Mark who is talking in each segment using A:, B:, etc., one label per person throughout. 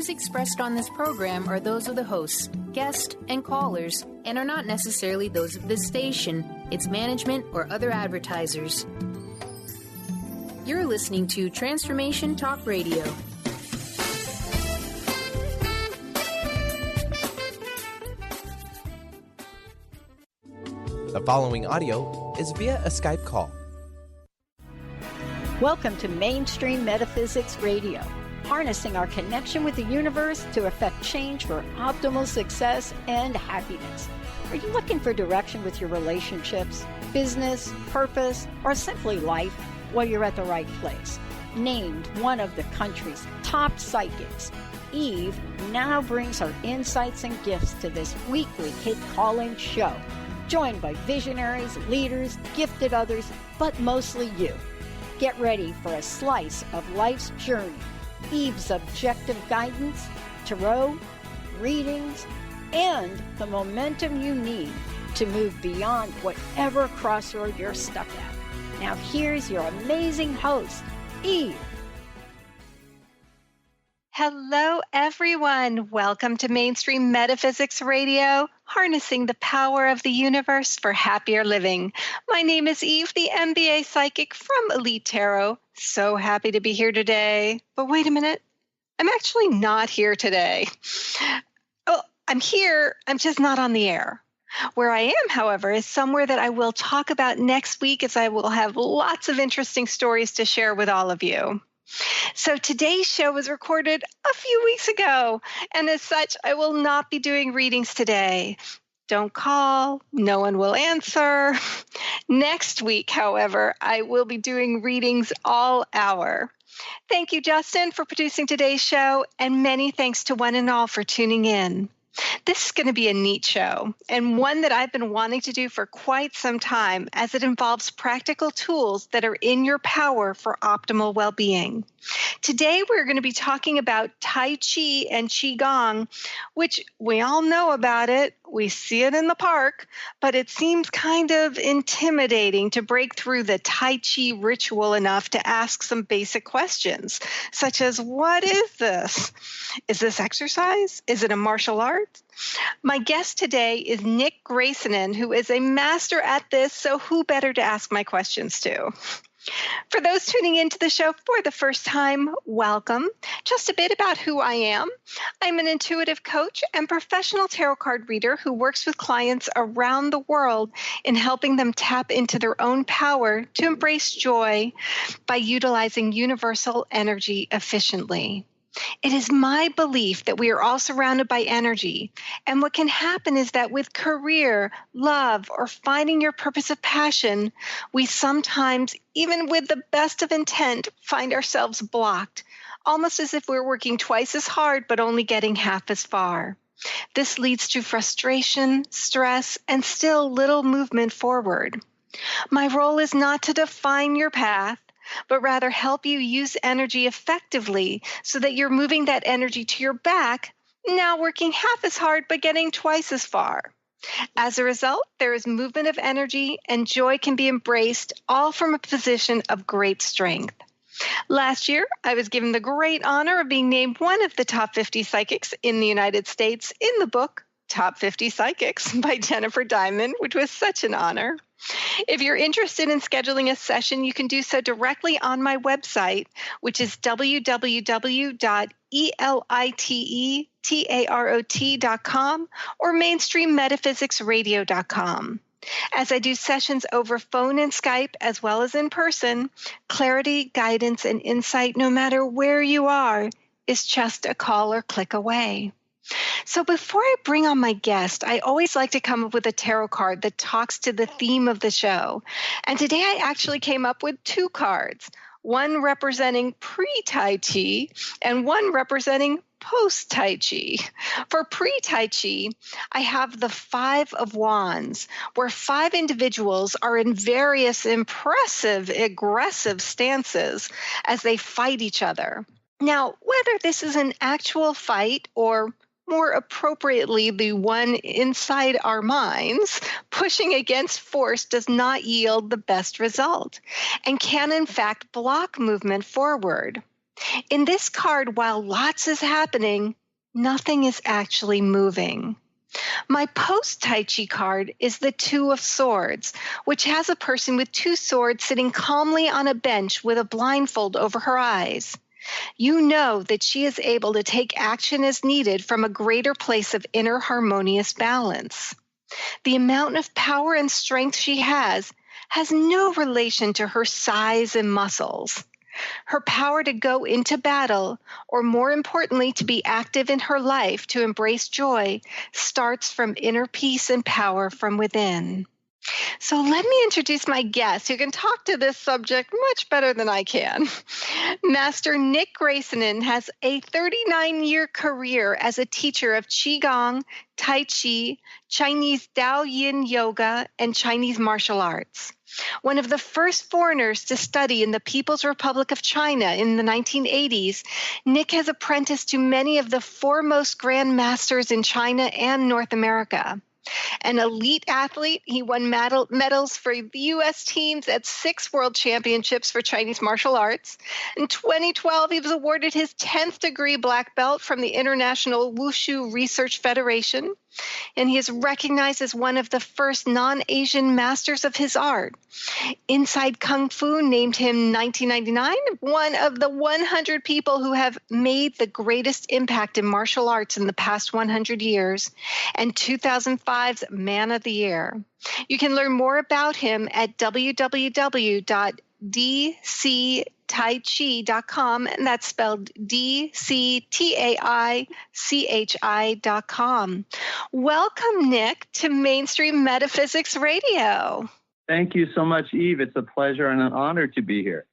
A: views expressed on this program are those of the hosts, guests, and callers, and are not necessarily those of this station, its management, or other advertisers. You're listening to Transformation Talk Radio.
B: The following audio is via a Skype call.
C: Welcome to Mainstream-metaphysics-radio, harnessing our connection with the universe to effect change for optimal success and happiness. Are you looking for direction with your relationships, business, purpose, or simply life? Well, you're at the right place. Named one of the country's top psychics, Eve now brings her insights and gifts to this weekly hit call-in show, joined by visionaries, leaders, gifted others, but mostly you. Get ready for a slice of life's journey. Eve's objective guidance, tarot, readings, and the momentum you need to move beyond whatever crossroad you're stuck at. Now here's your amazing host, Eve.
D: Hello, everyone. Welcome to Mainstream Metaphysics Radio, harnessing the power of the universe for happier living. My name is Eve, the MBA psychic from Elite Tarot. So happy to be here today. But wait a minute. I'm actually not here today. Oh, I'm here. I'm just not on the air. Where I am, however, is somewhere that I will talk about next week, as I will have lots of interesting stories to share with all of you. So today's show was recorded a few weeks ago, and as such, I will not be doing readings today. Don't call, no one will answer. Next week, however, I will be doing readings all hour. Thank you, Justin, for producing today's show, and many thanks to one and all for tuning in. This is going to be a neat show, and one that I've been wanting to do for quite some time, as it involves practical tools that are in your power for optimal well-being. Today, we're going to be talking about Tai Chi and Qigong, which we all know about it. We see it in the park, but it seems kind of intimidating to break through the Tai Chi ritual enough to ask some basic questions, such as, what is this? Is this exercise? Is it a martial art? My guest today is Nick Gracenin, who is a master at this, so who better to ask my questions to? For those tuning into the show for the first time, welcome. Just a bit about who I am. I'm an intuitive coach and professional tarot card reader who works with clients around the world in helping them tap into their own power to embrace joy by utilizing universal energy efficiently. It is my belief that we are all surrounded by energy, and what can happen is that with career, love, or finding your purpose of passion, we sometimes, even with the best of intent, find ourselves blocked, almost as if we're working twice as hard but only getting half as far. This leads to frustration, stress, and still little movement forward. My role is not to define your path, but rather help you use energy effectively so that you're moving that energy to your back, now working half as hard but getting twice as far. As a result, there is movement of energy and joy can be embraced, all from a position of great strength. Last year, I was given the great honor of being named one of the top 50 psychics in the United States in the book Top 50 Psychics by Jennifer Diamond, which was such an honor. If you're interested in scheduling a session, you can do so directly on my website, which is www.elitetarot.com or mainstream-metaphysics-radio.com. As I do sessions over phone and Skype, as well as in person, clarity, guidance, and insight, no matter where you are, is just a call or click away. So before I bring on my guest, I always like to come up with a tarot card that talks to the theme of the show. And today I actually came up with two cards, one representing pre-Tai Chi and one representing post-Tai Chi. For pre-Tai Chi, I have the Five of Wands, where five individuals are in various impressive, aggressive stances as they fight each other. Now, whether this is an actual fight or more appropriately, the one inside our minds, pushing against force does not yield the best result and can, in fact, block movement forward. In this card, while lots is happening, nothing is actually moving. My post-Tai Chi card is the Two of Swords, which has a person with two swords sitting calmly on a bench with a blindfold over her eyes. You know that she is able to take action as needed from a greater place of inner harmonious balance. The amount of power and strength she has no relation to her size and muscles. Her power to go into battle, or more importantly, to be active in her life, to embrace joy, starts from inner peace and power from within. So let me introduce my guest who can talk to this subject much better than I can. Master Nick Gracenin has a 39-year career as a teacher of Qigong, Tai Chi, Chinese Tao Yin Yoga, and Chinese martial arts. One of the first foreigners to study in the People's Republic of China in the 1980s, Nick has apprenticed to many of the foremost Grand Masters in China and North America. An elite athlete, he won medals for the U.S. teams at 6 World Championships for Chinese martial arts. In 2012, he was awarded his 10th degree black belt from the International Wushu Research Federation, and he is recognized as one of the first non-Asian masters of his art. Inside Kung Fu named him 1999 one of the 100 people who have made the greatest impact in martial arts in the past 100 years, and 2005's Man of the Year. You can learn more about him at www.dctaichi.com, and that's spelled DCTAICHI.com. Welcome, Nick, to Mainstream Metaphysics Radio.
E: Thank you so much, Eve. It's a pleasure and an honor to be here.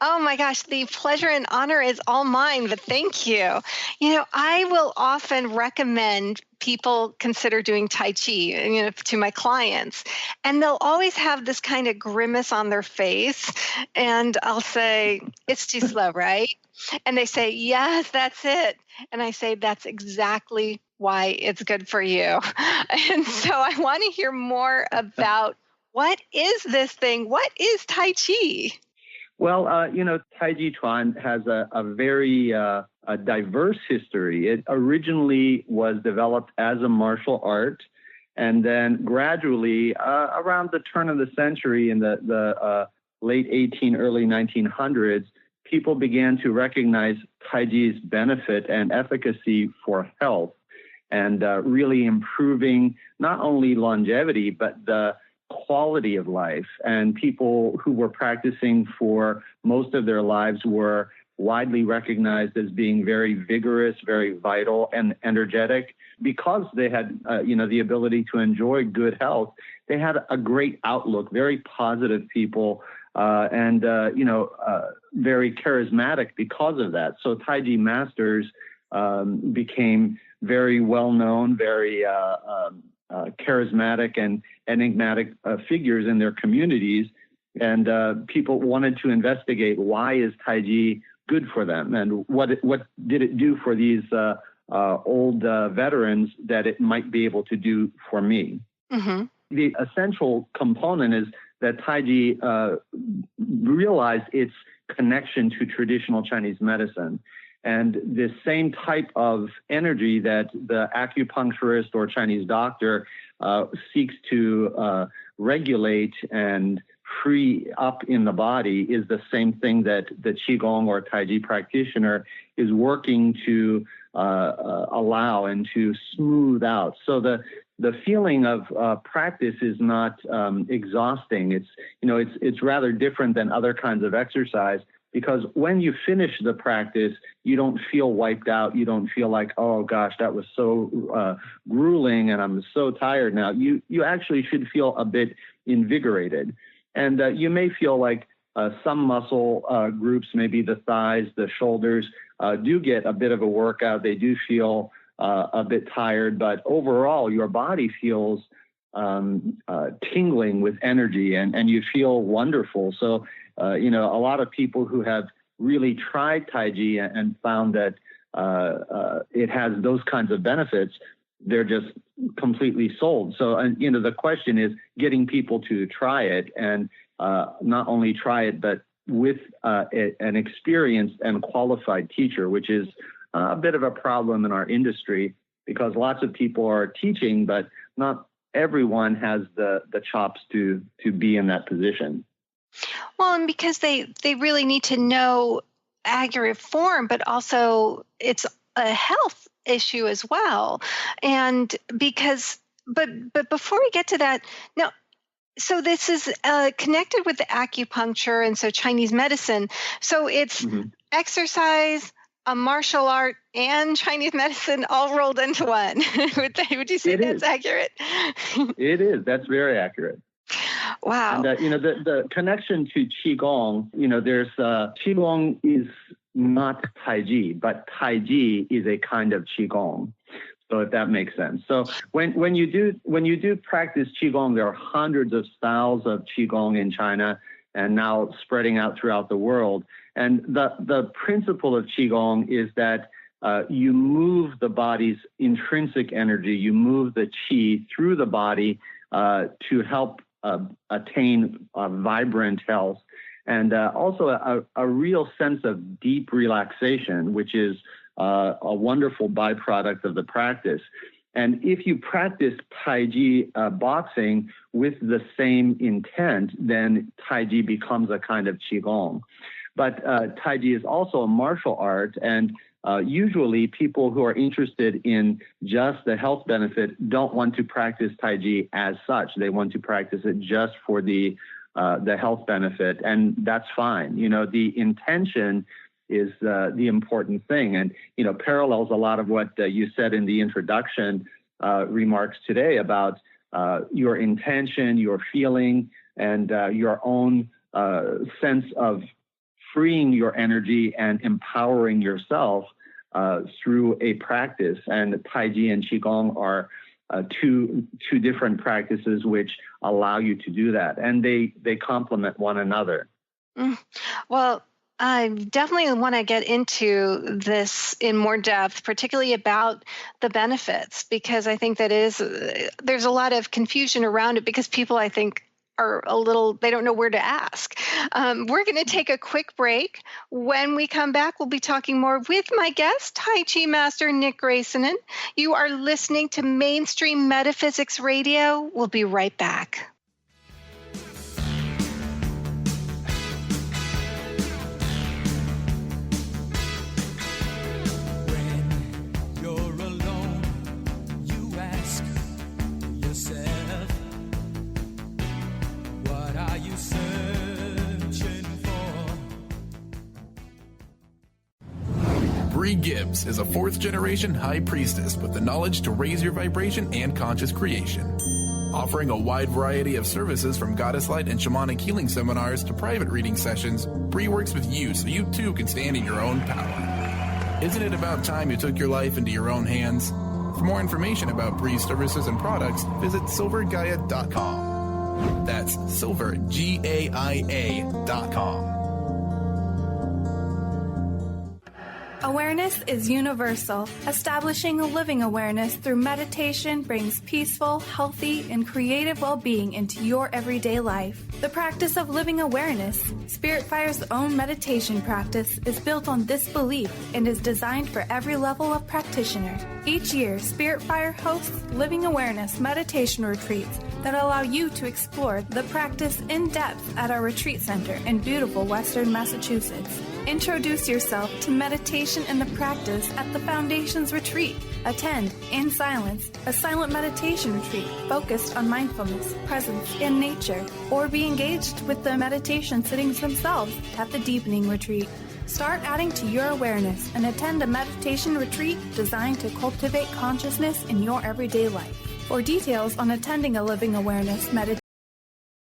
D: Oh my gosh, the pleasure and honor is all mine, but thank you. You know, I will often recommend people consider doing Tai Chi, to my clients, and they'll always have this kind of grimace on their face, and I'll say, it's too slow, right? And they say, yes, that's it. And I say, that's exactly why it's good for you. And so I want to hear more about what is this thing? What is Tai Chi?
E: Well, Tai Chi Chuan has a very diverse history. It originally was developed as a martial art, and then gradually, around the turn of the century in the late early 1900s, people began to recognize Tai Chi's benefit and efficacy for health, and really improving not only longevity, but the quality of life. And people who were practicing for most of their lives were widely recognized as being very vigorous, very vital, and energetic. Because they had, the ability to enjoy good health, they had a great outlook, very positive people, and very charismatic because of that. So Tai Chi masters became very well-known, very charismatic and enigmatic figures in their communities, and people wanted to investigate, why is Tai Chi good for them, and what did it do for these old veterans that it might be able to do for me. Mm-hmm. The essential component is that Tai Chi realized its connection to traditional Chinese medicine. And the same type of energy that the acupuncturist or Chinese doctor seeks to regulate and free up in the body is the same thing that the Qigong or Tai Chi practitioner is working to allow and to smooth out. So the feeling of practice is not exhausting. It's rather different than other kinds of exercise, because when you finish the practice, you don't feel wiped out. You don't feel like, oh gosh, that was so grueling and I'm so tired now. You actually should feel a bit invigorated. And you may feel like some muscle groups, maybe the thighs, the shoulders, do get a bit of a workout. They do feel a bit tired, but overall your body feels tingling with energy, and you feel wonderful. So, a lot of people who have really tried Tai Chi and found that it has those kinds of benefits, they're just completely sold. So, the question is getting people to try it, and not only try it, but with an experienced and qualified teacher, which is a bit of a problem in our industry because lots of people are teaching, but not everyone has the chops to be in that position.
D: Well, and because they really need to know accurate form, but also it's a health issue as well. And because, but before we get to that, now, so this is connected with the acupuncture and so Chinese medicine. So it's exercise, a martial art, and Chinese medicine all rolled into one. Would you say that's accurate?
E: It is. That's very accurate.
D: Wow.
E: And, the connection to Qigong, there's Qigong is not Tai Chi, but Tai Chi is a kind of Qigong. So if that makes sense. So when you do practice Qigong, there are hundreds of styles of Qigong in China and now spreading out throughout the world. And the principle of Qigong is that you move the body's intrinsic energy, you move the Qi through the body to help attain vibrant health and also a real sense of deep relaxation, which is a wonderful byproduct of the practice. And if you practice Tai Chi boxing with the same intent, then Tai Chi becomes a kind of Qigong. But Tai Chi is also a martial art, and usually people who are interested in just the health benefit don't want to practice Tai Chi as such. They want to practice it just for the health benefit, and that's fine. The intention is the important thing, and parallels a lot of what you said in the introduction remarks today about your intention, your feeling, and your own sense of freeing your energy and empowering yourself through a practice. And Tai Chi and Qigong are two different practices which allow you to do that, and they complement one another.
D: Well, I definitely want to get into this in more depth, particularly about the benefits, because I think there's a lot of confusion around it because people, I think, are they don't know where to ask. We're going to take a quick break. When we come back, we'll be talking more with my guest, Tai Chi Master Nick Gracenin. You are listening to Mainstream Metaphysics Radio. We'll be right back.
F: Bree Gibbs is a fourth-generation high priestess with the knowledge to raise your vibration and conscious creation. Offering a wide variety of services from goddess light and shamanic healing seminars to private reading sessions, Bree works with you so you too can stand in your own power. Isn't it about time you took your life into your own hands? For more information about Bree's services and products, visit silvergaia.com. That's silvergaia.com.
G: Awareness is universal. Establishing a living awareness through meditation brings peaceful, healthy, and creative well-being into your everyday life. The practice of living awareness, Spirit Fire's own meditation practice, is built on this belief and is designed for every level of practitioner. Each year, Spirit Fire hosts living awareness meditation retreats that allow you to explore the practice in depth at our retreat center in beautiful Western Massachusetts. Introduce yourself to meditation and the practice at the Foundation's retreat. Attend, in silence, a silent meditation retreat focused on mindfulness, presence, and nature, or be engaged with the meditation sittings themselves at the Deepening Retreat. Start adding to your awareness and attend a meditation retreat designed to cultivate consciousness in your everyday life. For details on attending a living awareness meditation